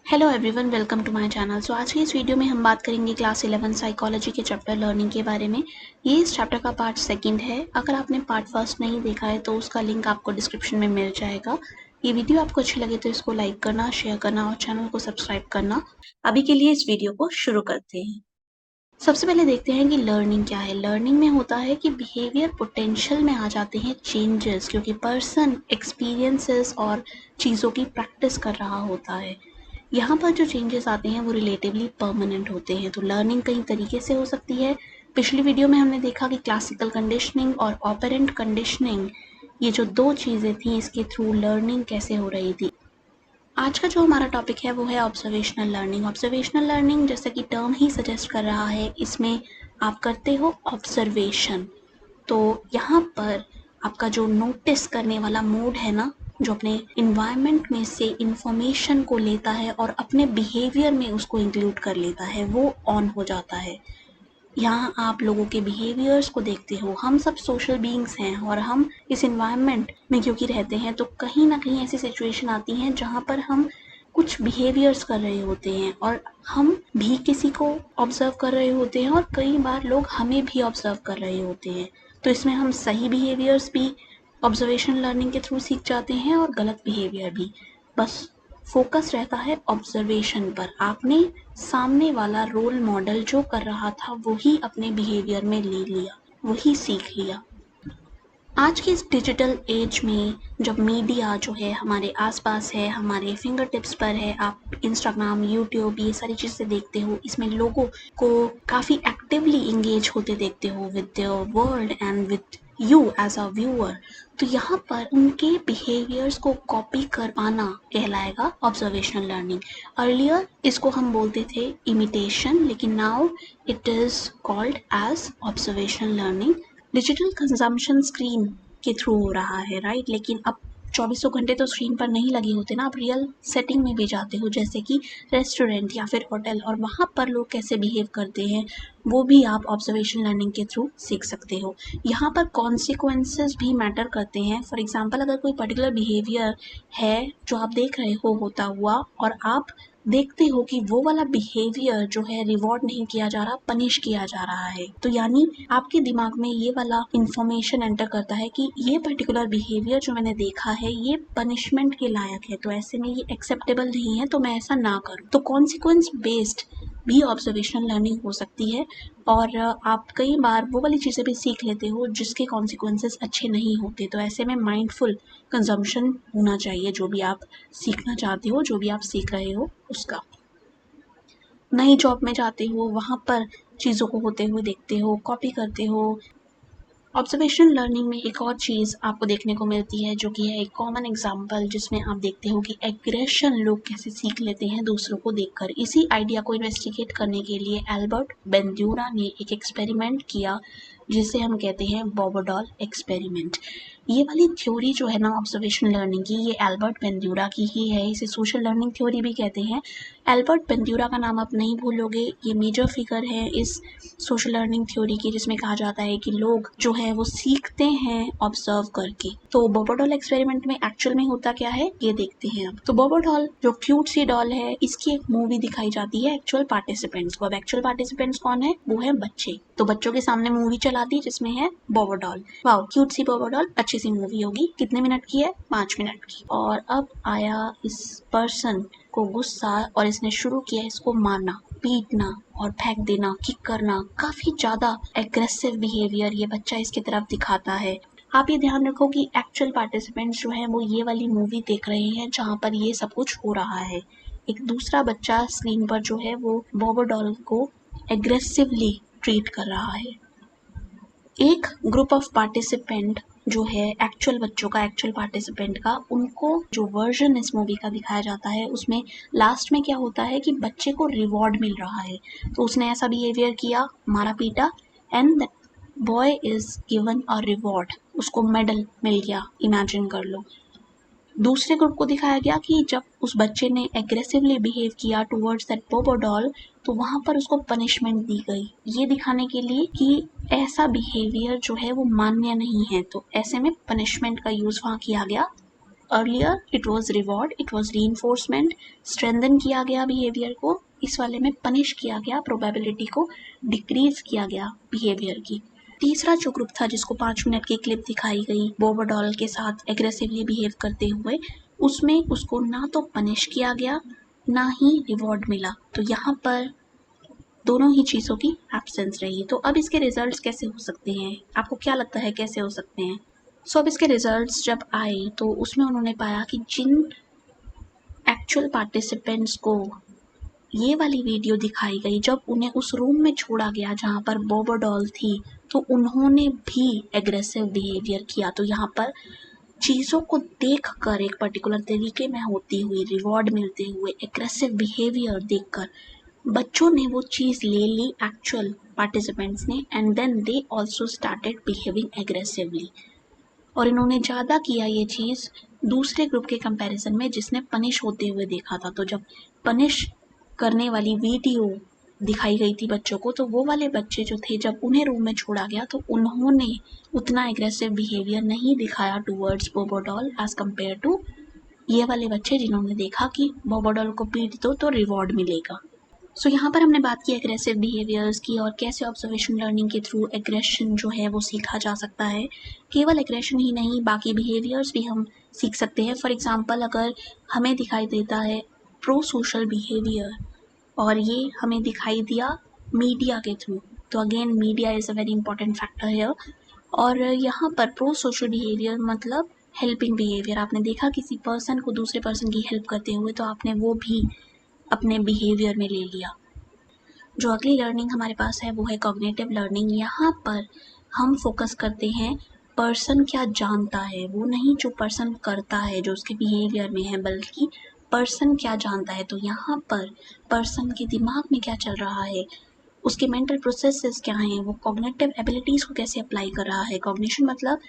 Hello everyone, welcome to my channel. So आज की इस वीडियो में हम बात करेंगे क्लास 11 साइकोलॉजी के चैप्टर लर्निंग के बारे में। ये इस चैप्टर का पार्ट सेकंड है। अगर आपने पार्ट फर्स्ट नहीं देखा है तो उसका लिंक आपको डिस्क्रिप्शन में मिल जाएगा। ये वीडियो आपको अच्छी लगे तो इसको लाइक करना, शेयर करना और चैनल को सब्सक्राइब करना। अभी के लिए इस वीडियो को शुरू करते हैं। सबसे पहले देखते हैं कि लर्निंग क्या है। लर्निंग में होता है कि बिहेवियर पोटेंशियल में आ जाते हैं चेंजेस, क्योंकि पर्सन एक्सपीरियंसेस और चीज़ों की प्रैक्टिस कर रहा होता है। यहाँ पर जो चेंजेस आते हैं वो रिलेटिवली परमानेंट होते हैं। तो लर्निंग कई तरीके से हो सकती है। पिछली वीडियो में हमने देखा कि क्लासिकल कंडीशनिंग और ऑपरेंट कंडीशनिंग, ये जो दो चीज़ें थी, इसके थ्रू लर्निंग कैसे हो रही थी। आज का जो हमारा टॉपिक है वो है ऑब्जर्वेशनल लर्निंग। ऑब्जर्वेशनल लर्निंग, जैसा कि टर्म ही सजेस्ट कर रहा है, इसमें आप करते हो ऑब्जर्वेशन। तो यहाँ पर आपका जो नोटिस करने वाला मोड है ना, जो अपने इन्वायरमेंट में से इंफॉर्मेशन को लेता है और अपने बिहेवियर में उसको इंक्लूड कर लेता है, वो ऑन हो जाता है। यहाँ आप लोगों के बिहेवियर्स को देखते हो। हम सब सोशल बीइंग्स हैं और हम इस इन्वायरमेंट में क्योंकि रहते हैं, तो कहीं ना कहीं ऐसी सिचुएशन आती हैं जहाँ पर हम कुछ बिहेवियर्स कर रहे होते हैं और हम भी किसी को ऑब्जर्व कर रहे होते हैं और कई बार लोग हमें भी ऑब्जर्व कर रहे होते हैं। तो इसमें हम सही बिहेवियर्स भी ऑब्जर्वेशन लर्निंग के थ्रू सीख जाते हैं और गलत बिहेवियर भी। बस फोकस रहता है ऑब्जर्वेशन पर। आपने सामने वाला रोल मॉडल जो कर रहा था वही अपने बिहेवियर में ले लिया, वही सीख लिया। आज की इस डिजिटल एज में जब मीडिया जो है हमारे आसपास है, हमारे फिंगर टिप्स पर है, आप इंस्टाग्राम, यूट्यूब, ये सारी चीज़ें देखते हो, इसमें लोगों को काफ़ी एक्टिवली इंगेज होते देखते हो with the world and with you as a viewer. तो यहाँ पर उनके बिहेवियर्स को कॉपी कर पाना कहलाएगा ऑब्जर्वेशनल लर्निंग। अर्लियर इसको हम बोलते थे इमिटेशन, लेकिन now it is called as observational learning. Digital consumption screen के थ्रू हो रहा है, राइट। लेकिन अब 24 घंटे तो स्क्रीन पर नहीं लगे होते ना, आप रियल सेटिंग में भी जाते हो, जैसे कि रेस्टोरेंट या फिर होटल, और वहाँ पर लोग कैसे बिहेव करते हैं वो भी आप ऑब्जर्वेशन लर्निंग के थ्रू सीख सकते हो। यहाँ पर कॉन्सिक्वेंसेस भी मैटर करते हैं। फॉर एग्जांपल, अगर कोई पर्टिकुलर बिहेवियर है जो आप देख रहे हो होता हुआ और आप देखते हो कि वो वाला बिहेवियर जो है रिवॉर्ड नहीं किया जा रहा, पनिश किया जा रहा है, तो यानी आपके दिमाग में ये वाला इंफॉर्मेशन एंटर करता है कि ये पर्टिकुलर बिहेवियर जो मैंने देखा है ये पनिशमेंट के लायक है, तो ऐसे में ये एक्सेप्टेबल नहीं है, तो मैं ऐसा ना करूं। तो कॉन्सिक्वेंस बेस्ड भी ऑब्जर्वेशनल लर्निंग हो सकती है। और आप कई बार वो वाली चीज़ें भी सीख लेते हो जिसके कॉन्सिक्वेंसेस अच्छे नहीं होते। तो ऐसे में माइंडफुल कंजम्पशन होना चाहिए जो भी आप सीखना चाहते हो, जो भी आप सीख रहे हो उसका। नई जॉब में जाते हो, वहाँ पर चीज़ों को होते हुए देखते हो, कॉपी करते हो। ऑब्जर्वेशनल लर्निंग में एक और चीज़ आपको देखने को मिलती है जो कि है एक कॉमन एग्जाम्पल, जिसमें आप देखते हो कि एग्रेशन लोग कैसे सीख लेते हैं दूसरों को देखकर। इसी आइडिया को इन्वेस्टिगेट करने के लिए एल्बर्ट बेंड्यूरा ने एक एक्सपेरिमेंट किया जिसे हम कहते हैं बॉबोडॉल एक्सपेरिमेंट। ये वाली थ्योरी जो है ना ऑब्जर्वेशनल लर्निंग की, ये एल्बर्ट बेंड्यूरा की ही है। इसे सोशल लर्निंग थ्योरी भी कहते हैं। एल्बर्ट बेंड्यूरा का नाम आप नहीं भूलोगे, ये मेजर फिगर है इस सोशल लर्निंग थ्योरी की, जिसमें कहा जाता है कि लोग जो है वो सीखते हैं ऑब्जर्व करके। तो बॉबोडॉल एक्सपेरिमेंट में एक्चुअल में होता क्या है ये देखते हैं अब। तो बॉबोडॉल जो क्यूट सी डॉल है, इसकी एक मूवी दिखाई जाती है एक्चुअल पार्टिसिपेंट्स को। अब एक्चुअल पार्टिसिपेंट्स कौन है? वो है बच्चे। तो बच्चों के सामने मूवी चला दी जिसमें है बॉबोडॉल। वाओ, क्यूट सी बॉबोडॉल, अच्छी सी मूवी होगी। कितने मिनट की है? 5 मिनट की। और अब आया इस पर्सन को गुस्सा और इसने शुरू किया इसको मारना, पीटना और फेंक देना, किक करना। काफी ज्यादा एग्रेसिव बिहेवियर ये बच्चा इसकी तरफ दिखाता है। आप ये ध्यान रखो कि एक्चुअल पार्टिसिपेंट्स जो है वो ये वाली मूवी देख रहे हैं जहाँ पर ये सब कुछ हो रहा है। एक दूसरा बच्चा स्क्रीन पर जो है वो बॉबोडॉल को एग्रेसिवली ट्रीट कर रहा है। एक ग्रुप ऑफ पार्टिसिपेंट जो है एक्चुअल बच्चों का, एक्चुअल पार्टिसिपेंट का, उनको जो वर्जन इस मूवी का दिखाया जाता है उसमें लास्ट में क्या होता है कि बच्चे को रिवॉर्ड मिल रहा है। तो उसने ऐसा बिहेवियर किया, मारा पीटा, and boy is given a reward, उसको मेडल मिल गया। इमेजिन कर लो। दूसरे ग्रुप को दिखाया गया कि जब उस बच्चे ने एग्रेसिवली बिहेव किया टुवर्ड्स दैट बॉबोडॉल, तो वहां पर उसको पनिशमेंट दी गई, ये दिखाने के लिए कि ऐसा बिहेवियर जो है वो मान्य नहीं है। तो ऐसे में पनिशमेंट का यूज वहां किया गया earlier it was reward, it was reinforcement, strengthen किया गया बिहेवियर को, इस वाले में पनिश किया गया, प्रोबेबिलिटी को डिक्रीज किया गया बिहेवियर की। तीसरा जो ग्रुप था जिसको 5 मिनट की क्लिप दिखाई गई बोबोडॉल के साथ एग्रेसिवली बिहेव करते हुए, उसमें उसको ना तो पनिश किया गया ना ही रिवॉर्ड मिला। तो यहाँ पर दोनों ही चीज़ों की एब्सेंस रही। तो अब इसके रिजल्ट्स कैसे हो सकते हैं, आपको क्या लगता है कैसे हो सकते हैं? सो अब इसके रिजल्ट्स जब आए तो उसमें उन्होंने पाया कि जिन एक्चुअल पार्टिसिपेंट्स को ये वाली वीडियो दिखाई गई, जब उन्हें उस रूम में छोड़ा गया जहाँ पर बोबोडॉल थी, तो उन्होंने भी एग्रेसिव बिहेवियर किया। तो यहाँ पर चीज़ों को देखकर एक पर्टिकुलर तरीके में होती हुई, रिवॉर्ड मिलते हुए एग्रेसिव बिहेवियर देखकर बच्चों ने वो चीज़ ले ली एक्चुअल पार्टिसिपेंट्स ने, and then they also started behaving aggressively. और इन्होंने ज़्यादा किया ये चीज़ दूसरे ग्रुप के कंपैरिजन में जिसने पनिश होते हुए देखा था। तो जब पनिश करने वाली वीडियो दिखाई गई थी बच्चों को, तो वो वाले बच्चे जो थे जब उन्हें रूम में छोड़ा गया तो उन्होंने उतना एग्रेसिव बिहेवियर नहीं दिखाया टूवर्ड्स बोबोडॉल एज कम्पेयर टू ये वाले बच्चे जिन्होंने देखा कि बोबोडॉल को पीट दो तो रिवॉर्ड मिलेगा। सो यहाँ पर हमने बात की एग्रेसिव बिहेवियर्स की और कैसे ऑब्जर्वेशन लर्निंग के थ्रू एग्रेशन जो है वो सीखा जा सकता है। केवल एग्रेशन ही नहीं, बाकी बिहेवियर्स भी हम सीख सकते हैं। फॉर एग्जांपल, अगर हमें दिखाई देता है प्रो सोशल बिहेवियर और ये हमें दिखाई दिया मीडिया के थ्रू, तो again media is a very important factor है। और यहाँ पर प्रो सोशल बिहेवियर मतलब हेल्पिंग बिहेवियर। आपने देखा किसी पर्सन को दूसरे पर्सन की हेल्प करते हुए, तो आपने वो भी अपने बिहेवियर में ले लिया। जो अगली लर्निंग हमारे पास है वो है कॉग्निटिव लर्निंग। यहाँ पर हम फोकस करते हैं पर्सन क्या जानता है, वो नहीं जो पर्सन करता है जो उसके बिहेवियर में है, बल्कि पर्सन क्या जानता है। तो यहाँ पर पर्सन के दिमाग में क्या चल रहा है, उसके मेंटल प्रोसेसेस क्या हैं, वो कॉग्निटिव एबिलिटीज़ को कैसे अप्लाई कर रहा है। कॉग्निशन मतलब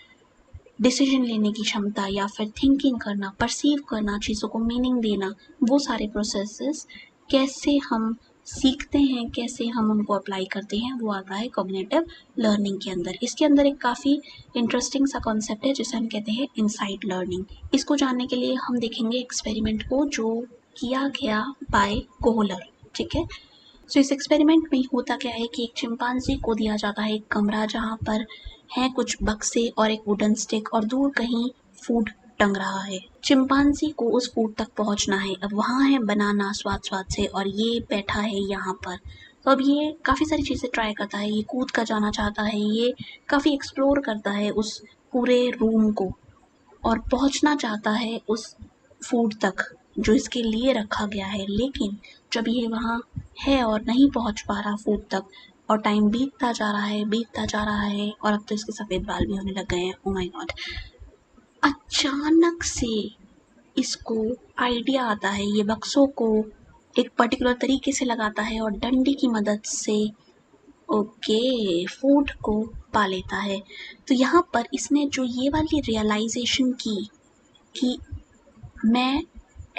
डिसीजन लेने की क्षमता या फिर थिंकिंग करना, परसीव करना, चीज़ों को मीनिंग देना, वो सारे प्रोसेसेस कैसे हम सीखते हैं, कैसे हम उनको अप्लाई करते हैं, वो आता है कॉग्निटिव लर्निंग के अंदर। इसके अंदर एक काफ़ी इंटरेस्टिंग सा कॉन्सेप्ट है जिसे हम कहते हैं इनसाइट लर्निंग। इसको जानने के लिए हम देखेंगे एक्सपेरिमेंट को जो किया गया बाय कोहलर। ठीक है, सो इस एक्सपेरिमेंट में होता क्या है कि एक चिंपांजी को दिया जाता है एक कमरा जहाँ पर हैं कुछ बक्से और एक वुडन स्टिक और दूर कहीं फूड टंग रहा है। चिंपांजी को उस फूड तक पहुंचना है। अब वहाँ है बनाना स्वाद स्वाद से और ये बैठा है यहाँ पर। तो अब ये काफ़ी सारी चीज़ें ट्राई करता है, ये कूद कर जाना चाहता है, ये काफ़ी एक्सप्लोर करता है उस पूरे रूम को और पहुंचना चाहता है उस फूड तक जो इसके लिए रखा गया है। लेकिन जब ये वहाँ है और नहीं पहुंच पा रहा फूड तक और टाइम बीतता जा रहा है, बीतता जा रहा है, और अब तो इसके सफ़ेद बाल भी होने लग गए हैं। Oh my God. अचानक से इसको आइडिया आता है, ये बक्सों को एक पर्टिकुलर तरीके से लगाता है और डंडी की मदद से फूड को पा लेता है। तो यहाँ पर इसने जो ये वाली रियलाइजेशन की कि मैं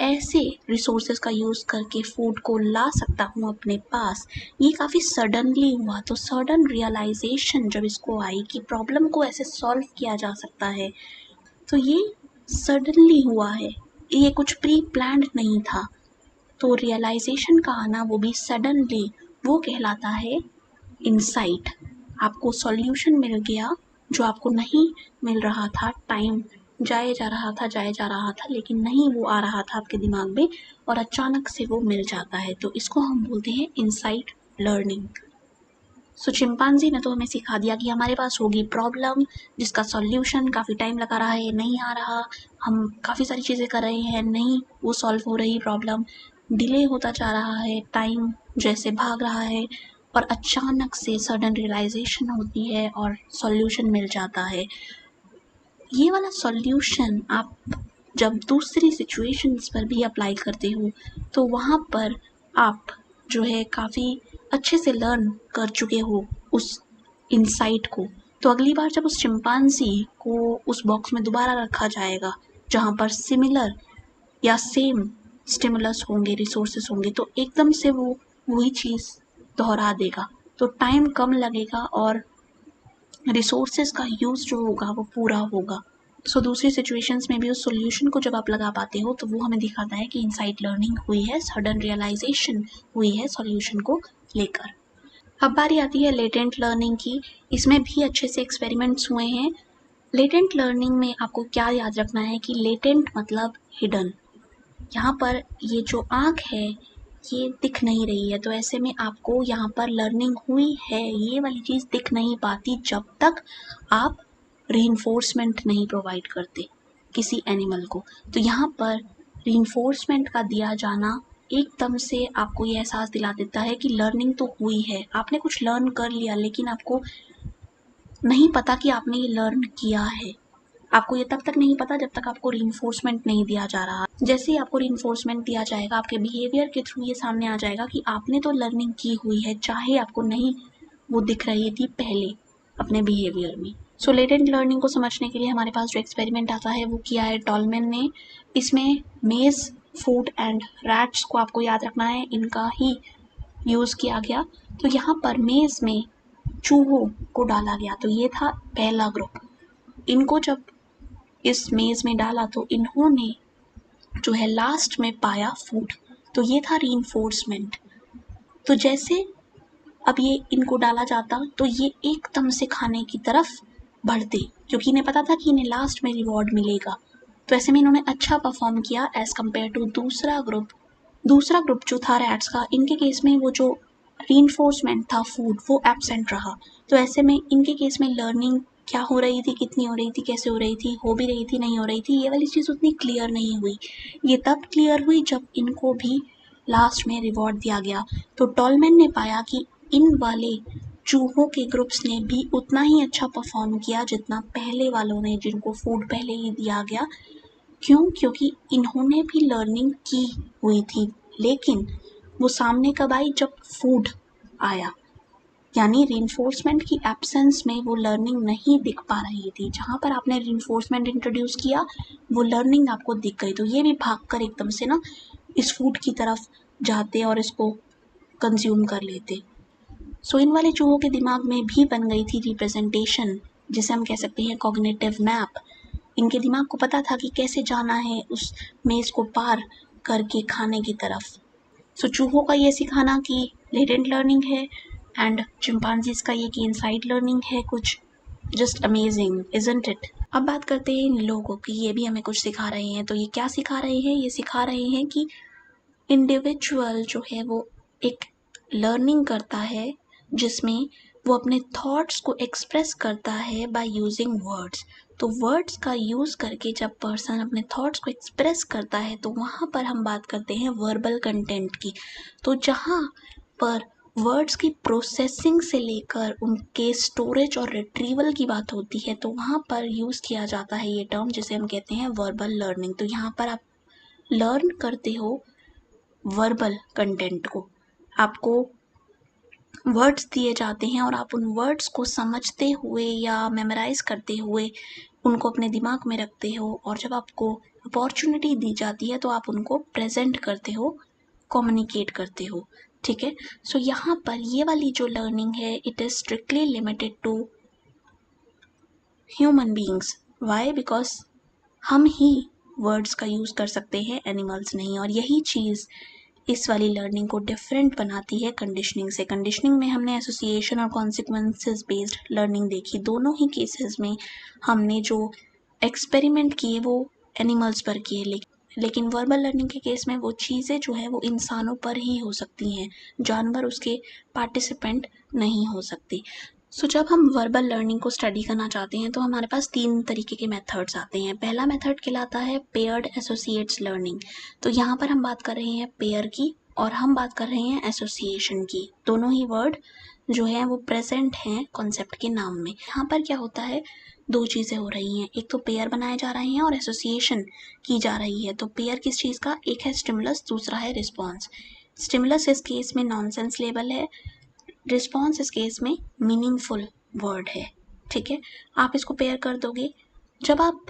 ऐसे रिसोर्सेज का यूज़ करके फूड को ला सकता हूँ अपने पास, ये काफ़ी सडनली हुआ। तो सडन रियलाइजेशन जब इसको आई कि प्रॉब्लम को ऐसे सॉल्व किया जा सकता है, तो ये सडनली हुआ है, ये कुछ प्री प्लान्ड नहीं था। तो रियलाइजेशन का आना वो भी सडनली, वो कहलाता है इनसाइट। आपको सॉल्यूशन मिल गया जो आपको नहीं मिल रहा था, टाइम जाए जा रहा था लेकिन नहीं वो आ रहा था आपके दिमाग में और अचानक से वो मिल जाता है। तो इसको हम बोलते हैं इनसाइट लर्निंग। सो चिंपांजी ने तो हमें सिखा दिया कि हमारे पास होगी प्रॉब्लम जिसका सॉल्यूशन काफ़ी टाइम लगा रहा है, नहीं आ रहा, हम काफ़ी सारी चीज़ें कर रहे हैं, नहीं वो सॉल्व हो रही, प्रॉब्लम डिले होता जा रहा है, टाइम जैसे भाग रहा है, और अचानक से सडन रियलाइजेशन होती है और सॉल्यूशन मिल जाता है। ये वाला सॉल्यूशन आप जब दूसरी सिचुएशंस पर भी अप्लाई करते हो तो वहाँ पर आप जो है काफ़ी अच्छे से लर्न कर चुके हो उस इनसाइट को। तो अगली बार जब उस चिंपांजी को उस बॉक्स में दोबारा रखा जाएगा जहाँ पर सिमिलर या सेम स्टिमुलस होंगे, रिसोर्सेस होंगे, तो एकदम से वो वही चीज़ दोहरा देगा। तो टाइम कम लगेगा और रिसोर्सेज का यूज़ जो होगा वो पूरा होगा। दूसरी सिचुएशंस में भी उस सॉल्यूशन को जब आप लगा पाते हो तो वो हमें दिखाता है कि इनसाइट लर्निंग हुई है, सडन रियलाइजेशन हुई है सॉल्यूशन को लेकर। अब बारी आती है लेटेंट लर्निंग की। इसमें भी अच्छे से एक्सपेरिमेंट्स हुए हैं। लेटेंट लर्निंग में आपको क्या याद रखना है कि लेटेंट मतलब हिडन। यहाँ पर ये जो आँख है ये दिख नहीं रही है, तो ऐसे में आपको यहाँ पर लर्निंग हुई है ये वाली चीज़ दिख नहीं पाती जब तक आप रीइंफोर्समेंट नहीं प्रोवाइड करते किसी एनिमल को। तो यहाँ पर रीइंफोर्समेंट का दिया जाना एकदम से आपको ये एहसास दिला देता है कि लर्निंग तो हुई है, आपने कुछ लर्न कर लिया, लेकिन आपको नहीं पता कि आपने ये लर्न किया है। आपको ये तब तक नहीं पता जब तक आपको रीइंफोर्समेंट नहीं दिया जा रहा। जैसे ही आपको रीइंफोर्समेंट दिया जाएगा, आपके बिहेवियर के थ्रू ये सामने आ जाएगा कि आपने तो लर्निंग की हुई है, चाहे आपको नहीं वो दिख रही थी पहले अपने बिहेवियर में। सो लेटेंट लर्निंग को समझने के लिए हमारे पास जो एक्सपेरिमेंट आता है वो किया है टॉलमैन ने। इसमें मेज, फूड एंड रैट्स को आपको याद रखना है, इनका ही यूज़ किया गया। तो यहाँ पर मेज में चूहों को डाला गया, तो ये था पहला ग्रुप। इनको जब इस मेज में डाला तो इन्होंने जो है लास्ट में पाया फूड, तो ये था रीइंफोर्समेंट। तो जैसे अब ये इनको डाला जाता तो ये एकदम से खाने की तरफ बढ़ते, क्योंकि इन्हें पता था कि इन्हें लास्ट में रिवॉर्ड मिलेगा। तो ऐसे में इन्होंने अच्छा परफॉर्म किया एज कम्पेयर टू दूसरा ग्रुप। दूसरा ग्रुप जो था रैट्स का, इनके केस में वो जो रीइंफोर्समेंट था फूड वो एब्सेंट रहा। तो ऐसे में इनके केस में लर्निंग क्या हो रही थी, कितनी हो रही थी, कैसे हो रही थी, हो भी रही थी, नहीं हो रही थी, ये वाली चीज़ उतनी क्लियर नहीं हुई। ये तब क्लियर हुई जब इनको भी लास्ट में रिवॉर्ड दिया गया। तो टॉलमैन ने पाया कि इन वाले चूहों के ग्रुप्स ने भी उतना ही अच्छा परफॉर्म किया जितना पहले वालों ने, जिनको फूड पहले ही दिया गया। क्यों? क्योंकि इन्होंने भी लर्निंग की हुई थी, लेकिन वो सामने कब आई, जब फूड आया। यानी रीइंफोर्समेंट की एब्सेंस में वो लर्निंग नहीं दिख पा रही थी। जहाँ पर आपने रीइंफोर्समेंट इंट्रोड्यूस किया वो लर्निंग आपको दिख गई, तो ये भी भागकर एकदम से ना इस फूड की तरफ जाते और इसको कंज्यूम कर लेते। सो इन वाले चूहों के दिमाग में भी बन गई थी रिप्रेजेंटेशन, जिसे हम कह सकते हैं कॉग्निटिव मैप। इनके दिमाग को पता था कि कैसे जाना है उस मेज को पार करके खाने की तरफ। सो चूहों का ये सिखाना कि लेटेंट लर्निंग है एंड चिंपांजीज का ये कि इनसाइड लर्निंग है, कुछ जस्ट अमेजिंग इजंट इट। अब बात करते हैं इन लोगों की, ये भी हमें कुछ सिखा रहे हैं। तो ये क्या सिखा रहे हैं? ये सिखा रहे हैं कि इंडिविजुअल जो है वो एक लर्निंग करता है जिसमें वो अपने थॉट्स को एक्सप्रेस करता है बाय यूजिंग वर्ड्स। तो वर्ड्स का यूज़ करके जब पर्सन अपने थॉट्स को एक्सप्रेस करता है तो वहाँ पर हम बात करते हैं वर्बल कंटेंट की। तो जहाँ पर वर्ड्स की प्रोसेसिंग से लेकर उनके स्टोरेज और रिट्रीवल की बात होती है, तो वहाँ पर यूज़ किया जाता है ये टर्म जिसे हम कहते हैं वर्बल लर्निंग। तो यहाँ पर आप लर्न करते हो वर्बल कंटेंट को, आपको वर्ड्स दिए जाते हैं और आप उन वर्ड्स को समझते हुए या मेमोराइज करते हुए उनको अपने दिमाग में रखते हो, और जब आपको अपॉर्चुनिटी दी जाती है तो आप उनको प्रेजेंट करते हो, कम्युनिकेट करते हो। ठीक है, सो यहाँ पर ये वाली जो लर्निंग है it is strictly limited to human beings. Why? Because हम ही वर्ड्स का यूज़ कर सकते हैं, एनिमल्स नहीं। और यही चीज़ इस वाली लर्निंग को डिफरेंट बनाती है कंडीशनिंग से। कंडीशनिंग में हमने एसोसिएशन और कॉन्सिक्वेंसेस बेस्ड लर्निंग देखी। दोनों ही केसेस में हमने जो एक्सपेरिमेंट किए वो एनिमल्स पर किए, लेकिन वर्बल लर्निंग के केस में वो चीज़ें जो है वो इंसानों पर ही हो सकती हैं, जानवर उसके पार्टिसिपेंट नहीं हो सकती। सो जब हम वर्बल लर्निंग को स्टडी करना चाहते हैं तो हमारे पास 3 तरीके के मेथड्स आते हैं। पहला मेथड कहलाता है पेयर्ड एसोसिएट्स लर्निंग। तो यहाँ पर हम बात कर रहे हैं पेयर की और हम बात कर रहे हैं एसोसिएशन की। दोनों ही वर्ड जो है वो प्रेजेंट हैं कॉन्सेप्ट के नाम में। यहाँ पर क्या होता है, 2 चीज़ें हो रही हैं, एक तो पेयर बनाए जा रहे हैं और एसोसिएशन की जा रही है। तो पेयर किस चीज़ का? एक है स्टिमुलस, दूसरा है रिस्पॉन्स। स्टिमुलस इस केस में नॉनसेंस लेबल है, रिस्पॉन्स इस केस में मीनिंगफुल वर्ड है। ठीक है, आप इसको पेयर कर दोगे। जब आप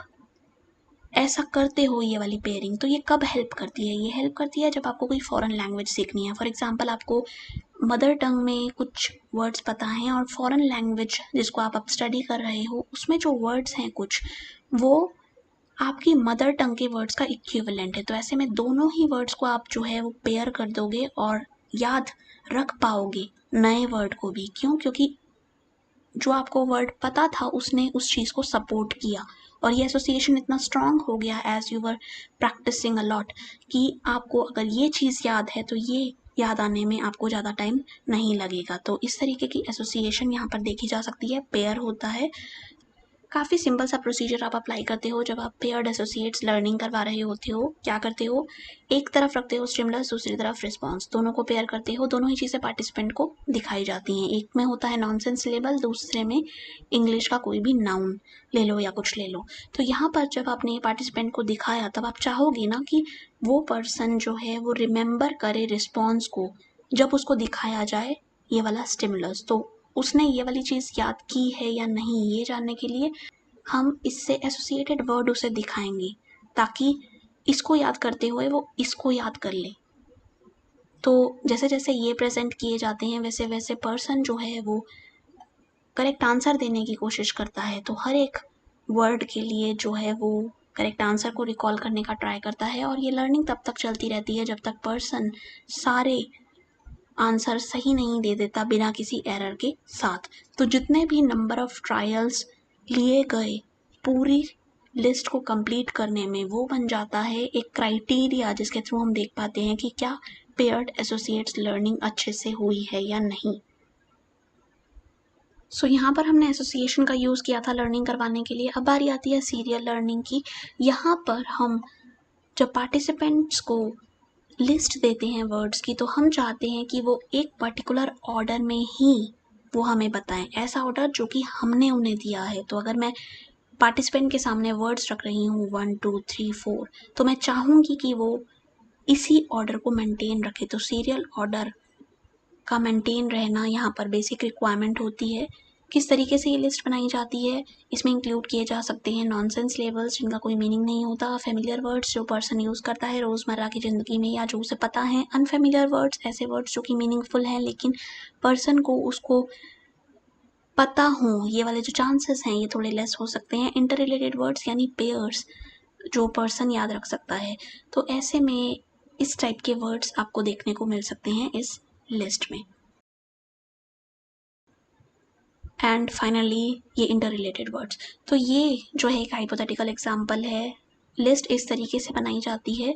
ऐसा करते हो ये वाली पेयरिंग, तो ये कब हेल्प करती है? ये हेल्प करती है जब आपको कोई फॉरेन लैंग्वेज सीखनी है। फॉर एग्जांपल आपको मदर टंग में कुछ वर्ड्स पता हैं और फॉरेन लैंग्वेज जिसको आप अब स्टडी कर रहे हो उसमें जो वर्ड्स हैं कुछ वो आपकी मदर टंग के वर्ड्स का इक्विवेलेंट है। तो ऐसे में दोनों ही वर्ड्स को आप जो है वो पेयर कर दोगे और याद रख पाओगे नए वर्ड को भी। क्यों? क्योंकि जो आपको वर्ड पता था उसने उस चीज़ को सपोर्ट किया और ये एसोसिएशन इतना स्ट्रांग हो गया as you were practicing a lot कि आपको अगर ये चीज़ याद है तो ये याद आने में आपको ज़्यादा टाइम नहीं लगेगा। तो इस तरीके की एसोसिएशन यहाँ पर देखी जा सकती है, पेयर होता है। काफ़ी सिंपल सा प्रोसीजर आप अप्लाई करते हो जब आप पेयर्ड एसोसिएट्स लर्निंग करवा रहे होते हो। क्या करते हो, एक तरफ रखते हो स्टिमुलस, दूसरी तरफ रिस्पॉन्स, दोनों को पेयर करते हो। दोनों ही चीज़ें पार्टिसिपेंट को दिखाई जाती हैं। एक में होता है नॉनसेंस लेबल, दूसरे में इंग्लिश का कोई भी नाउन ले लो या कुछ ले लो। तो यहाँ पर जब आपने पार्टिसिपेंट को दिखाया तब आप चाहोगे ना कि वो पर्सन जो है वो रिमेंबर करे रिस्पॉन्स को जब उसको दिखाया जाए ये वाला स्टिमुलस। तो उसने ये वाली चीज़ याद की है या नहीं, ये जानने के लिए हम इससे एसोसिएटेड वर्ड उसे दिखाएंगे ताकि इसको याद करते हुए वो इसको याद कर ले। तो जैसे जैसे ये प्रेजेंट किए जाते हैं वैसे वैसे पर्सन जो है वो करेक्ट आंसर देने की कोशिश करता है। तो हर एक वर्ड के लिए जो है वो करेक्ट आंसर को रिकॉल करने का ट्राई करता है और ये लर्निंग तब तक चलती रहती है जब तक पर्सन सारे आंसर सही नहीं दे देता बिना किसी एरर के साथ। तो जितने भी नंबर ऑफ ट्रायल्स लिए गए पूरी लिस्ट को कंप्लीट करने में वो बन जाता है एक क्राइटेरिया जिसके थ्रू हम देख पाते हैं कि क्या पेयर्ड एसोसिएट्स लर्निंग अच्छे से हुई है या नहीं। सो यहाँ पर हमने एसोसिएशन का यूज़ किया था लर्निंग करवाने के लिए। अब बारी आती है सीरियल लर्निंग की। यहाँ पर हम जब पार्टिसिपेंट्स को लिस्ट देते हैं वर्ड्स की तो हम चाहते हैं कि वो एक पर्टिकुलर ऑर्डर में ही वो हमें बताएं, ऐसा ऑर्डर जो कि हमने उन्हें दिया है। तो अगर मैं पार्टिसिपेंट के सामने वर्ड्स रख रही हूँ 1 2 3 4 तो मैं चाहूँगी कि वो इसी ऑर्डर को मेंटेन रखे। तो सीरियल ऑर्डर का मेंटेन रहना यहाँ पर बेसिक रिक्वायरमेंट होती है। किस तरीके से ये लिस्ट बनाई जाती है, इसमें इंक्लूड किए जा सकते हैं नॉनसेंस लेबल्स जिनका कोई मीनिंग नहीं होता, फेमिलियर वर्ड्स जो पर्सन यूज़ करता है रोज़मर्रा की ज़िंदगी में या जो उसे पता है, अनफेमिलियर वर्ड्स ऐसे वर्ड्स जो कि मीनिंगफुल हैं लेकिन पर्सन को उसको पता हो, ये वाले जो चांसेस हैं ये थोड़े लेस हो सकते हैं। इंटर रिलेटेड वर्ड्स यानी पेयर्स जो पर्सन याद रख सकता है। तो ऐसे में इस टाइप के वर्ड्स आपको देखने को मिल सकते हैं इस लिस्ट में। एंड फाइनली ये इंटर रिलेटेड वर्ड्स। तो ये जो है एक हाइपोथेटिकल एग्जांपल है। लिस्ट इस तरीके से बनाई जाती है।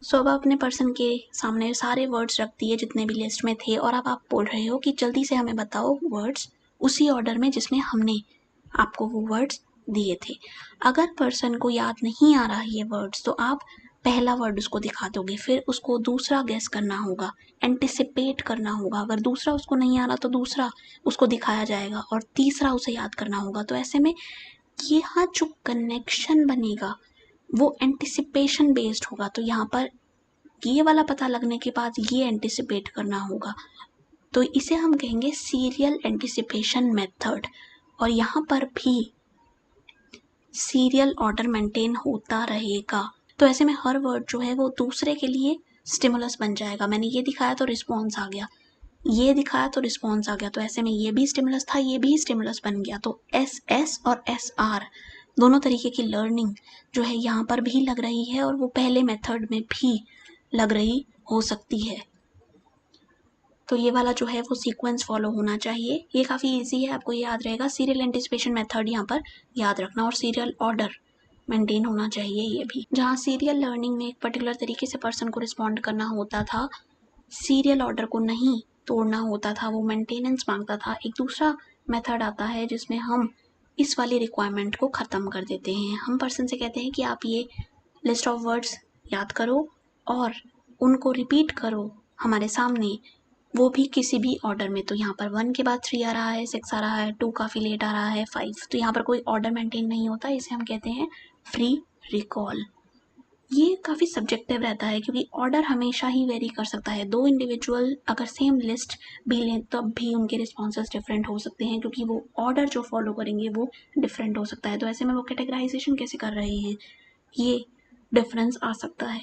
सो अब अपने पर्सन के सामने सारे वर्ड्स रख दिए जितने भी लिस्ट में थे और अब आप बोल रहे हो कि जल्दी से हमें बताओ वर्ड्स उसी ऑर्डर में जिसमें हमने आपको वो वर्ड्स दिए थे। अगर पर्सन को याद नहीं आ रहा ये वर्ड्स तो आप पहला वर्ड उसको दिखा दोगे, फिर उसको दूसरा गेस करना होगा, एंटिसिपेट करना होगा। अगर दूसरा उसको नहीं आ रहा तो दूसरा उसको दिखाया जाएगा और तीसरा उसे याद करना होगा। तो ऐसे में यहाँ जो कनेक्शन बनेगा वो एंटिसिपेशन बेस्ड होगा। तो यहाँ पर ये वाला पता लगने के बाद ये एंटिसिपेट करना होगा। तो इसे हम कहेंगे सीरियल एंटिसिपेशन मेथड। और यहाँ पर भी सीरियल ऑर्डर मेंटेन होता रहेगा। तो ऐसे में हर वर्ड जो है वो दूसरे के लिए स्टिमुलस बन जाएगा। मैंने ये दिखाया तो रिस्पॉन्स आ गया, ये दिखाया तो रिस्पॉन्स आ गया। तो ऐसे में ये भी स्टिमुलस था, ये भी स्टिमुलस बन गया। तो एस और SR दोनों तरीके की लर्निंग जो है यहाँ पर भी लग रही है और वो पहले मेथड में भी लग रही हो सकती है। तो ये वाला जो है वो सीक्वेंस फॉलो होना चाहिए। ये काफ़ी इजी है, आपको ये याद रहेगा। सीरियल एंटिसिपेशन मेथड यहाँ पर याद रखना और सीरियल ऑर्डर मेंटेन होना चाहिए। ये भी जहाँ सीरियल लर्निंग में एक पर्टिकुलर तरीके से पर्सन को रिस्पॉन्ड करना होता था, सीरियल ऑर्डर को नहीं तोड़ना होता था, वो मेंटेनेंस मांगता था। एक दूसरा मेथड आता है जिसमें हम इस वाली रिक्वायरमेंट को ख़त्म कर देते हैं। हम पर्सन से कहते हैं कि आप ये लिस्ट ऑफ वर्ड्स याद करो और उनको रिपीट करो हमारे सामने, वो भी किसी भी ऑर्डर में। तो यहाँ पर 1 के बाद 3 आ रहा है, 6 आ रहा है, 2 काफ़ी लेट आ रहा है, 5। तो यहाँ पर कोई ऑर्डर मेंटेन नहीं होता, इसे हम कहते हैं फ्री रिकॉल। ये काफ़ी सब्जेक्टिव रहता है क्योंकि ऑर्डर हमेशा ही वेरी कर सकता है। दो इंडिविजुअल अगर सेम लिस्ट भी लें तब भी उनके रिस्पॉन्सेज डिफरेंट हो सकते हैं क्योंकि वो ऑर्डर जो फॉलो करेंगे वो डिफरेंट हो सकता है। तो ऐसे में वो कैटेगराइजेशन कैसे कर रहे हैं ये डिफरेंस आ सकता है।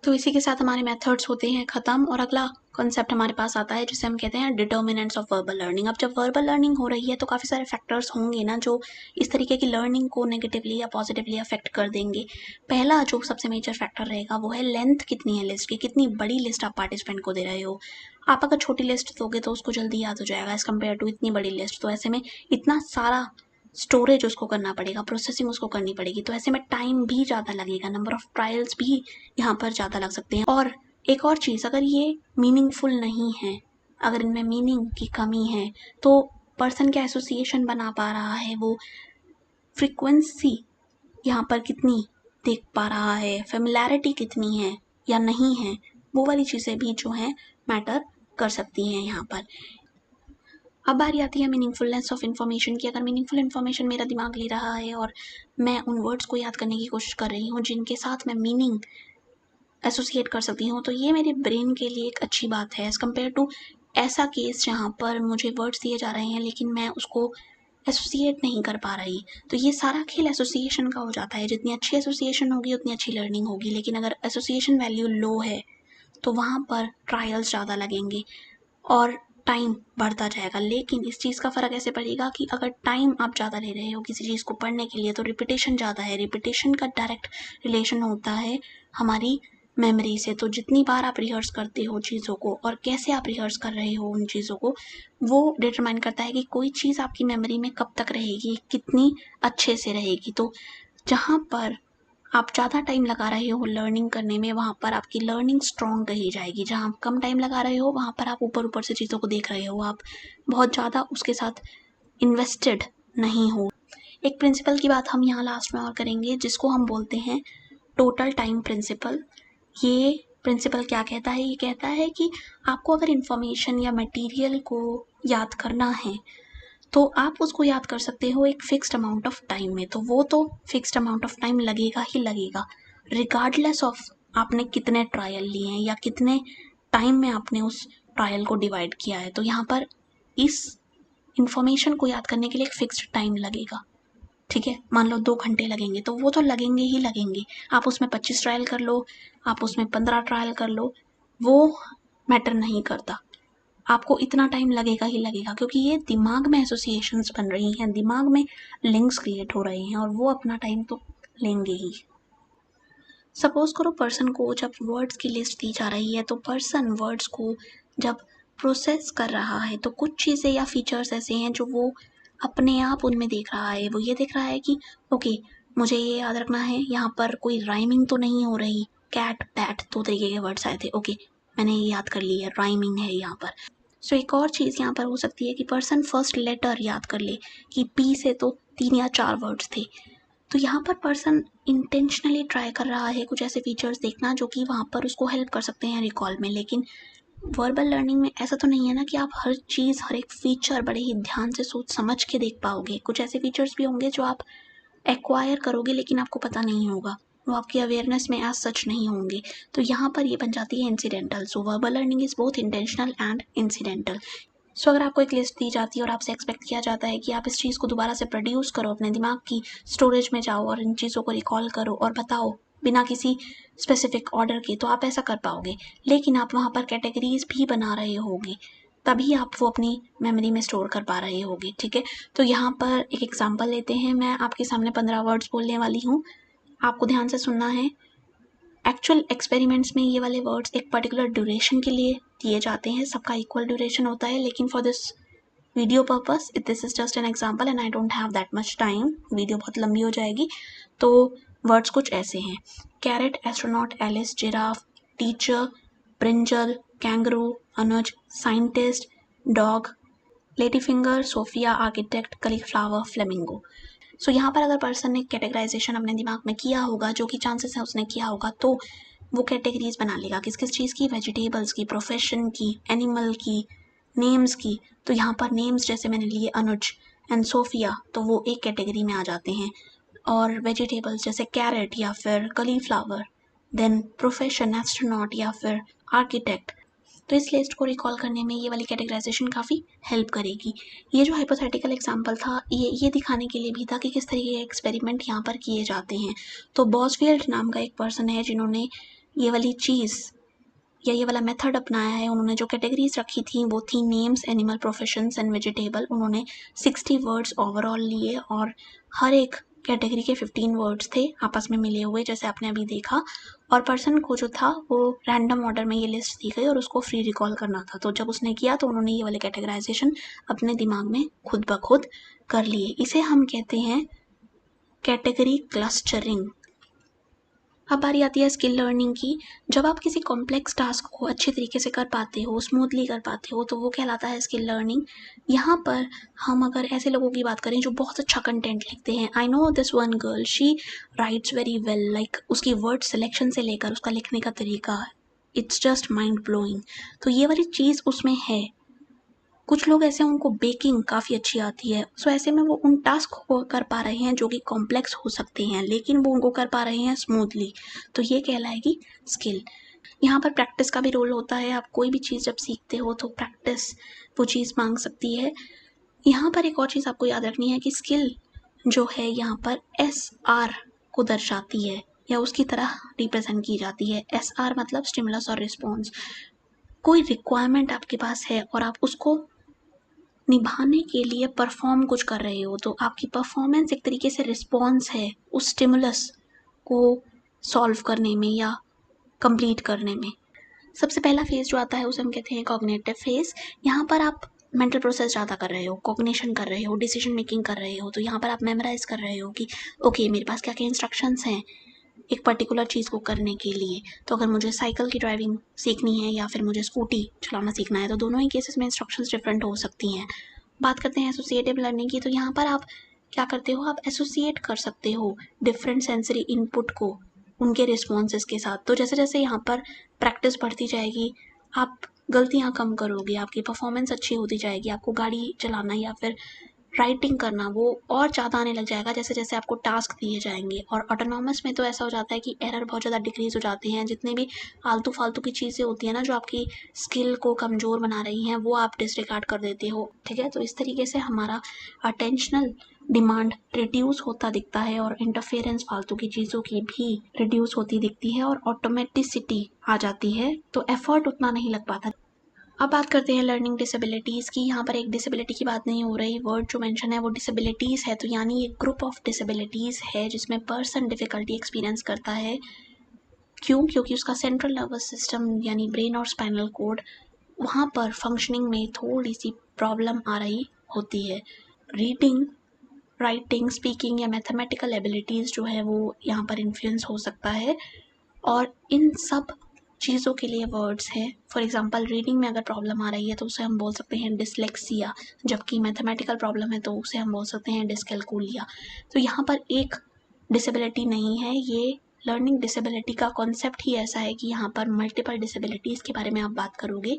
तो इसी के साथ हमारे मेथड्स होते हैं ख़त्म और अगला कॉन्सेप्ट हमारे पास आता है जिसे हम कहते हैं डिटर्मिनेंट्स ऑफ वर्बल लर्निंग। अब जब वर्बल लर्निंग हो रही है तो काफ़ी सारे फैक्टर्स होंगे ना जो इस तरीके की लर्निंग को नेगेटिवली या पॉजिटिवली अफेक्ट कर देंगे। पहला जो सबसे मेजर फैक्टर रहेगा वो है लेंथ कितनी है लिस्ट की, कितनी बड़ी लिस्ट आप पार्टिसिपेंट को दे रहे हो। आप अगर छोटी लिस्ट दोगे तो उसको जल्दी याद हो जाएगा एज़ कम्पेयर टू इतनी बड़ी लिस्ट, तो ऐसे में इतना सारा स्टोरेज उसको करना पड़ेगा, प्रोसेसिंग उसको करनी पड़ेगी, तो ऐसे में टाइम भी ज़्यादा लगेगा, नंबर ऑफ ट्रायल्स भी यहाँ पर ज़्यादा लग सकते हैं। और एक और चीज़, अगर ये मीनिंगफुल नहीं है, अगर इनमें मीनिंग की कमी है, तो पर्सन क्या एसोसिएशन बना पा रहा है, वो फ्रीक्वेंसी यहाँ पर कितनी देख पा रहा है, फेमिलैरिटी कितनी है या नहीं है, वो वाली चीज़ें भी जो हैं मैटर कर सकती हैं यहाँ पर। अब बारी आती है मीनिंगफुलनेस ऑफ इन्फॉर्मेशन की। अगर मीनिंगफुल इन्फॉर्मेशन मेरा दिमाग ले रहा है और मैं उन वर्ड्स को याद करने की कोशिश कर रही हूँ जिनके साथ मैं मीनिंग एसोसिएट कर सकती हूँ, तो ये मेरे ब्रेन के लिए एक अच्छी बात है एज़ कम्पेयर टू ऐसा केस जहाँ पर मुझे वर्ड्स दिए जा रहे हैं लेकिन मैं उसको एसोसिएट नहीं कर पा रही। तो ये सारा खेल एसोसिएशन का हो जाता है, जितनी अच्छी एसोसिएशन होगी उतनी अच्छी लर्निंग होगी, लेकिन अगर एसोसिएशन वैल्यू लो है तो वहाँ पर ट्रायल्स ज़्यादा लगेंगे और टाइम बढ़ता जाएगा। लेकिन इस चीज़ का फ़र्क ऐसे पड़ेगा कि अगर टाइम आप ज़्यादा ले रहे हो किसी चीज़ को पढ़ने के लिए तो रिपीटेशन ज़्यादा है, रिपीटेशन का डायरेक्ट रिलेशन होता है हमारी मेमोरी से। तो जितनी बार आप रिहर्स करते हो चीज़ों को और कैसे आप रिहर्स कर रहे हो उन चीज़ों को, वो डिटरमाइन करता है कि कोई चीज़ आपकी मेमोरी में कब तक रहेगी, कितनी अच्छे से रहेगी। तो जहाँ पर आप ज़्यादा टाइम लगा रहे हो लर्निंग करने में, वहाँ पर आपकी लर्निंग स्ट्रॉन्ग कही जाएगी। जहाँ आप कम टाइम लगा रहे हो वहाँ पर आप ऊपर से चीज़ों को देख रहे हो, आप बहुत ज़्यादा उसके साथ इन्वेस्टेड नहीं हो। एक प्रिंसिपल की बात हम यहाँ लास्ट में और करेंगे जिसको हम बोलते हैं टोटल टाइम प्रिंसिपल। ये प्रिंसिपल क्या कहता है? ये कहता है कि आपको अगर इन्फॉर्मेशन या मटेरियल को याद करना है तो आप उसको याद कर सकते हो एक फिक्स्ड अमाउंट ऑफ टाइम में, तो वो तो फिक्स्ड अमाउंट ऑफ टाइम लगेगा ही लगेगा, रिगार्डलेस ऑफ आपने कितने ट्रायल लिए हैं या कितने टाइम में आपने उस ट्रायल को डिवाइड किया है। तो यहाँ पर इस इंफॉर्मेशन को याद करने के लिए एक फिक्स्ड टाइम लगेगा, ठीक है। मान लो 2 घंटे लगेंगे तो वो तो लगेंगे ही लगेंगे, आप उसमें 25 ट्रायल कर लो, आप उसमें 15 ट्रायल कर लो, वो मैटर नहीं करता, आपको इतना टाइम लगेगा ही लगेगा, क्योंकि ये दिमाग में एसोसिएशंस बन रही हैं, दिमाग में लिंक्स क्रिएट हो रहे हैं और वो अपना टाइम तो लेंगे ही। सपोज करो पर्सन को जब वर्ड्स की लिस्ट दी जा रही है तो पर्सन वर्ड्स को जब प्रोसेस कर रहा है तो कुछ चीज़ें या फीचर्स ऐसे हैं जो वो अपने आप उनमें देख रहा है। वो ये देख रहा है कि ओके, मुझे ये याद रखना है, यहाँ पर कोई राइमिंग तो नहीं हो रही, कैट बैट 2 तरीके के वर्ड्स आए थे, ओके मैंने ये याद कर ली है, राइमिंग है यहाँ पर। सो एक और चीज़ यहाँ पर हो सकती है कि पर्सन फर्स्ट लेटर याद कर ले कि पी से तो 3 या 4 वर्ड्स थे, तो यहाँ पर पर्सन इंटेंशनली ट्राई कर रहा है कुछ ऐसे फीचर्स देखना जो कि वहाँ पर उसको हेल्प कर सकते हैं रिकॉल में। लेकिन वर्बल लर्निंग में ऐसा तो नहीं है ना कि आप हर चीज़, हर एक फीचर बड़े ही ध्यान से सोच समझ के देख पाओगे। कुछ ऐसे फीचर्स भी होंगे जो आप एक्वायर करोगे लेकिन आपको पता नहीं होगा, वो आपकी अवेयरनेस में एज सच नहीं होंगे, तो यहाँ पर ये बन जाती है incidental. So verbal learning is both intentional and incidental. So अगर आपको एक लिस्ट दी जाती है और आपसे एक्सपेक्ट किया जाता है कि आप इस चीज़ को दोबारा से प्रोड्यूस करो, अपने दिमाग की स्टोरेज में जाओ और इन चीज़ों को रिकॉल करो और बताओ बिना किसी स्पेसिफिक ऑर्डर के, तो आप ऐसा कर पाओगे। लेकिन आप वहाँ पर कैटेगरीज भी बना रहे होगे, तभी आप वो अपनी मेमोरी में स्टोर कर पा रहे होगे, ठीक है। तो यहाँ पर एक एग्जांपल लेते हैं, मैं आपके सामने 15 वर्ड्स बोलने वाली हूँ, आपको ध्यान से सुनना है। एक्चुअल एक्सपेरिमेंट्स में ये वाले वर्ड्स एक पर्टिकुलर ड्यूरेशन के लिए दिए जाते हैं, सबका इक्वल ड्यूरेशन होता है, लेकिन for this video purpose this is just an example and I don't have that much time, video बहुत लंबी हो जाएगी। तो वर्ड्स कुछ ऐसे हैं: carrot, astronaut, Alice, giraffe, teacher, brinjal, kangaroo, Anuj, scientist, dog, lady finger, Sophia, architect, cauliflower, flamingo. So यहाँ पर अगर पर्सन ने कैटेगराइजेशन अपने दिमाग में किया होगा, जो कि चांसेस है उसने किया होगा, तो वो कैटेगरीज बना लेगा किस किस चीज़ की, वेजिटेबल्स की, प्रोफेशन की, एनिमल की, नेम्स की। तो यहाँ पर नेम्स जैसे मैंने लिए अनुज एंड सोफिया, तो वो एक कैटेगरी में आ जाते हैं, और वेजिटेबल्स जैसे कैरेट या फिर कलीफ्लावर, देन प्रोफेशन एस्ट्रोनॉट या फिर आर्किटेक्ट। तो इस लिस्ट को रिकॉल करने में ये वाली कैटेगराइजेशन काफ़ी हेल्प करेगी। ये जो हाइपोथेटिकल एग्जांपल था ये दिखाने के लिए भी था कि किस तरीके के एक्सपेरिमेंट यहाँ पर किए जाते हैं। तो बॉसफील्ड नाम का एक पर्सन है जिन्होंने ये वाली चीज़ या ये वाला मेथड अपनाया है। उन्होंने जो कैटेगरीज रखी थी वो थी names, animal, professions and vegetable. उन्होंने 60 वर्ड्स ओवरऑल लिए और हर एक कैटेगरी के 15 वर्ड्स थे आपस में मिले हुए, जैसे आपने अभी देखा। और पर्सन को जो था वो रैंडम ऑर्डर में ये लिस्ट दी गई और उसको फ्री रिकॉल करना था। तो जब उसने किया तो उन्होंने ये वाले कैटेगराइजेशन अपने दिमाग में खुद ब खुद कर लिए। इसे हम कहते हैं कैटेगरी क्लस्टरिंग। अब बारी आती है स्किल लर्निंग की। जब आप किसी कॉम्प्लेक्स टास्क को अच्छे तरीके से कर पाते हो, स्मूथली कर पाते हो, तो वो कहलाता है स्किल लर्निंग। यहाँ पर हम अगर ऐसे लोगों की बात करें जो बहुत अच्छा कंटेंट लिखते हैं, I know this one girl, she writes very well, like उसकी वर्ड सिलेक्शन से लेकर उसका लिखने का तरीका, इट्स जस्ट माइंड ब्लोइंग। तो ये वाली चीज़ उसमें है। कुछ लोग ऐसे उनको बेकिंग काफ़ी अच्छी आती है, सो ऐसे में वो उन टास्क को कर पा रहे हैं जो कि कॉम्प्लेक्स हो सकते हैं, लेकिन वो उनको कर पा रहे हैं स्मूथली। तो ये कहलाएगी स्किल। यहाँ पर प्रैक्टिस का भी रोल होता है। आप कोई भी चीज़ जब सीखते हो तो प्रैक्टिस वो चीज़ मांग सकती है। यहाँ पर एक और चीज़ आपको याद रखनी है कि स्किल जो है यहाँ पर SR को दर्शाती है या उसकी तरह रिप्रेजेंट की जाती है। SR मतलब स्टिमुलस और रिस्पॉन्स। कोई रिक्वायरमेंट आपके पास है और आप उसको निभाने के लिए परफॉर्म कुछ कर रहे हो, तो आपकी परफॉर्मेंस एक तरीके से रिस्पॉन्स है उस स्टिमुलस को सॉल्व करने में या कंप्लीट करने में। सबसे पहला फेज जो आता है उसे हम कहते हैं कॉग्निटिव फेज। यहाँ पर आप मेंटल प्रोसेस ज़्यादा कर रहे हो, कॉग्निशन कर रहे हो, डिसीजन मेकिंग कर रहे हो। तो यहाँ पर आप मेमोराइज कर रहे हो कि ओके मेरे पास क्या क्या इंस्ट्रक्शंस हैं एक पर्टिकुलर चीज़ को करने के लिए। तो अगर मुझे साइकिल की ड्राइविंग सीखनी है या फिर मुझे स्कूटी चलाना सीखना है, तो दोनों ही केसेस में इंस्ट्रक्शंस डिफरेंट हो सकती हैं। बात करते हैं एसोसिएटिव लर्निंग की। तो यहाँ पर आप क्या करते हो, आप एसोसिएट कर सकते हो डिफरेंट सेंसरी इनपुट को उनके रिस्पॉन्सेस के साथ। तो जैसे जैसे यहाँ पर प्रैक्टिस बढ़ती जाएगी, आप गलतियाँ कम करोगे, आपकी परफॉर्मेंस अच्छी होती जाएगी। आपको गाड़ी चलाना या फिर राइटिंग करना वो और ज़्यादा आने लग जाएगा जैसे जैसे आपको टास्क दिए जाएंगे। और ऑटोनॉमस में तो ऐसा हो जाता है कि एरर बहुत ज़्यादा डिक्रीज हो जाते हैं। जितने भी आलतू फालतू की चीज़ें होती हैं ना जो आपकी स्किल को कमज़ोर बना रही हैं, वो आप डिसरिगार्ड कर देते हो। ठीक है, तो इस तरीके से हमारा अटेंशनल डिमांड रिड्यूस होता दिखता है और इंटरफेरेंस फालतू की चीज़ों की भी रिड्यूस होती दिखती है और ऑटोमेटिसिटी आ जाती है, तो एफर्ट उतना नहीं लग पाता। अब बात करते हैं लर्निंग डिसेबिलिटीज़ की। यहाँ पर एक डिसेबिलिटी की बात नहीं हो रही, वर्ड जो मेंशन है वो डिसेबिलिटीज़ है। तो यानी एक ग्रुप ऑफ डिसेबिलिटीज़ है जिसमें पर्सन डिफ़िकल्टी एक्सपीरियंस करता है। क्यों? क्योंकि उसका सेंट्रल नर्वस सिस्टम यानी ब्रेन और स्पाइनल कोड वहाँ पर फंक्शनिंग में थोड़ी सी प्रॉब्लम आ रही होती है। रीडिंग, राइटिंग, स्पीकिंग या मैथमेटिकल एबिलिटीज़ जो है वो यहाँ पर इन्फ्लुएंस हो सकता है। और इन सब चीज़ों के लिए वर्ड्स हैं। फॉर एग्जांपल रीडिंग में अगर प्रॉब्लम आ रही है तो उसे हम बोल सकते हैं डिसलेक्सिया, जबकि मैथमेटिकल प्रॉब्लम है तो उसे हम बोल सकते हैं डिसकैल्कुलिया। तो यहाँ पर एक डिसेबिलिटी नहीं है, ये लर्निंग डिसेबिलिटी का कॉन्सेप्ट ही ऐसा है कि यहाँ पर मल्टीपल डिसेबिलिटीज़ के बारे में आप बात करोगे।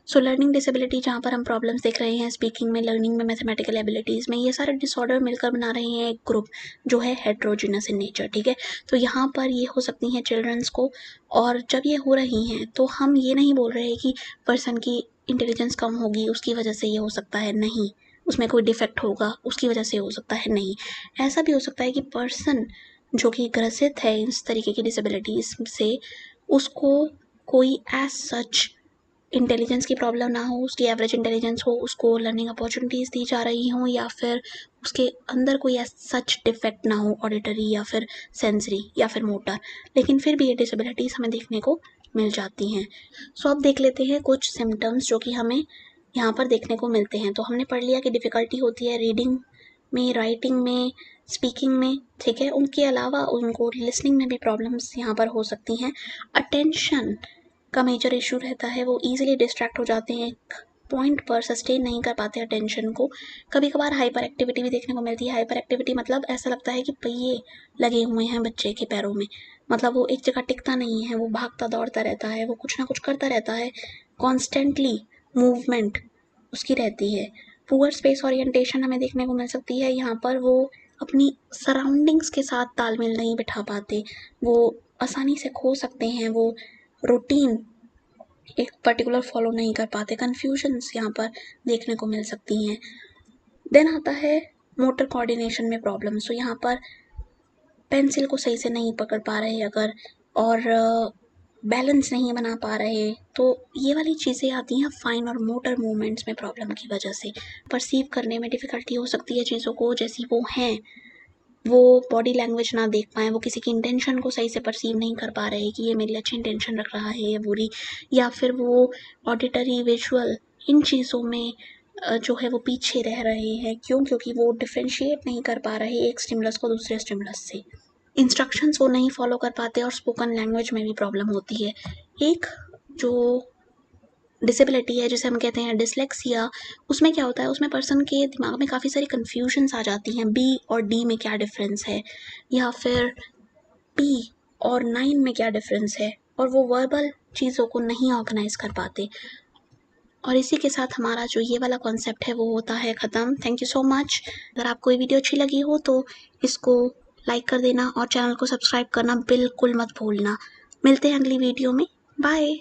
सो लर्निंग डिसेबिलिटी जहाँ पर हम प्रॉब्लम्स देख रहे हैं स्पीकिंग में, लर्निंग में, मैथमेटिकल एबिलिटीज़ में, ये सारे डिसऑर्डर मिलकर बना रहे हैं एक ग्रुप जो है हेट्रोजिनस इन नेचर। ठीक है, तो यहाँ पर ये हो सकती हैं चिल्ड्रंस को। और जब ये हो रही हैं तो हम ये नहीं बोल रहे कि पर्सन की इंटेलिजेंस कम होगी उसकी वजह से ये हो सकता है, नहीं। उसमें कोई डिफेक्ट होगा उसकी वजह से हो सकता है, नहीं। ऐसा भी हो सकता है कि पर्सन जो कि ग्रसित है इस तरीके की डिसेबिलिटीज़ से, उसको कोई एज सच इंटेलिजेंस की प्रॉब्लम ना हो, उसकी एवरेज इंटेलिजेंस हो, उसको लर्निंग अपॉर्चुनिटीज़ दी जा रही हों, या फिर उसके अंदर कोई सच डिफेक्ट ना हो ऑडिटरी या फिर सेंसरी या फिर मोटर, लेकिन फिर भी ये डिसेबिलिटीज़ हमें देखने को मिल जाती हैं। सो अब देख लेते हैं कुछ सिम्टम्स जो कि हमें यहाँ पर देखने को मिलते हैं। तो हमने पढ़ लिया कि डिफ़िकल्टी होती है रीडिंग में, राइटिंग में, स्पीकिंग में। ठीक है, उनके अलावा उनको लिसनिंग में भी प्रॉब्लम्स यहाँ पर हो सकती हैं। अटेंशन का मेजर इशू रहता है, वो ईजिली डिस्ट्रैक्ट हो जाते हैं, पॉइंट पर सस्टेन नहीं कर पाते अटेंशन को। कभी कभार हाइपर एक्टिविटी भी देखने को मिलती है। हाइपर एक्टिविटी मतलब ऐसा लगता है कि पहिए लगे हुए हैं बच्चे के पैरों में, मतलब वो एक जगह टिकता नहीं है, वो भागता दौड़ता रहता है, वो कुछ ना कुछ करता रहता है, कॉन्स्टेंटली मूवमेंट उसकी रहती है। पुअर स्पेस ओरिएंटेशन हमें देखने को मिल सकती है। यहाँ पर वो अपनी सराउंडिंग्स के साथ तालमेल नहीं बिठा पाते, वो आसानी से खो सकते हैं, वो रूटीन एक पर्टिकुलर फॉलो नहीं कर पाते, कन्फ्यूजन्स यहाँ पर देखने को मिल सकती हैं। देन आता है मोटर कोऑर्डिनेशन में प्रॉब्लम्स। तो यहाँ पर पेंसिल को सही से नहीं पकड़ पा रहे अगर, और बैलेंस नहीं बना पा रहे, तो ये वाली चीज़ें आती हैं फाइन और मोटर मूवमेंट्स में प्रॉब्लम की वजह से। परसीव करने में डिफ़िकल्टी हो सकती है चीज़ों को जैसी वो हैं, वो बॉडी लैंग्वेज ना देख पाएँ, वो किसी की इंटेंशन को सही से परसीव नहीं कर पा रहे कि ये मेरी अच्छी इंटेंशन रख रहा है या बुरी, या फिर वो ऑडिटरी, विजुअल इन चीज़ों में जो है वो पीछे रह रहे हैं। क्यों? क्योंकि वो डिफरेंशिएट नहीं कर पा रहे एक स्टिमुलस को दूसरे स्टिमुलस से। इंस्ट्रक्शंस को नहीं फॉलो कर पाते और स्पोकन लैंग्वेज में भी प्रॉब्लम होती है। एक जो डिसेबिलिटी है जिसे हम कहते हैं डिसलेक्सिया, उसमें क्या होता है, उसमें पर्सन के दिमाग में काफ़ी सारी कन्फ्यूजन्स आ जाती हैं, बी और डी में क्या डिफरेंस है, या फिर पी और 9 में क्या डिफरेंस है, और वो वर्बल चीज़ों को नहीं ऑर्गेनाइज कर पाते। और इसी के साथ हमारा जो ये वाला कॉन्सेप्ट है वो होता है ख़त्म। Thank you so much. अगर आपको ये वीडियो अच्छी लगी हो तो इसको लाइक कर देना और चैनल को सब्सक्राइब करना बिल्कुल मत भूलना। मिलते हैं अगली वीडियो में। बाय।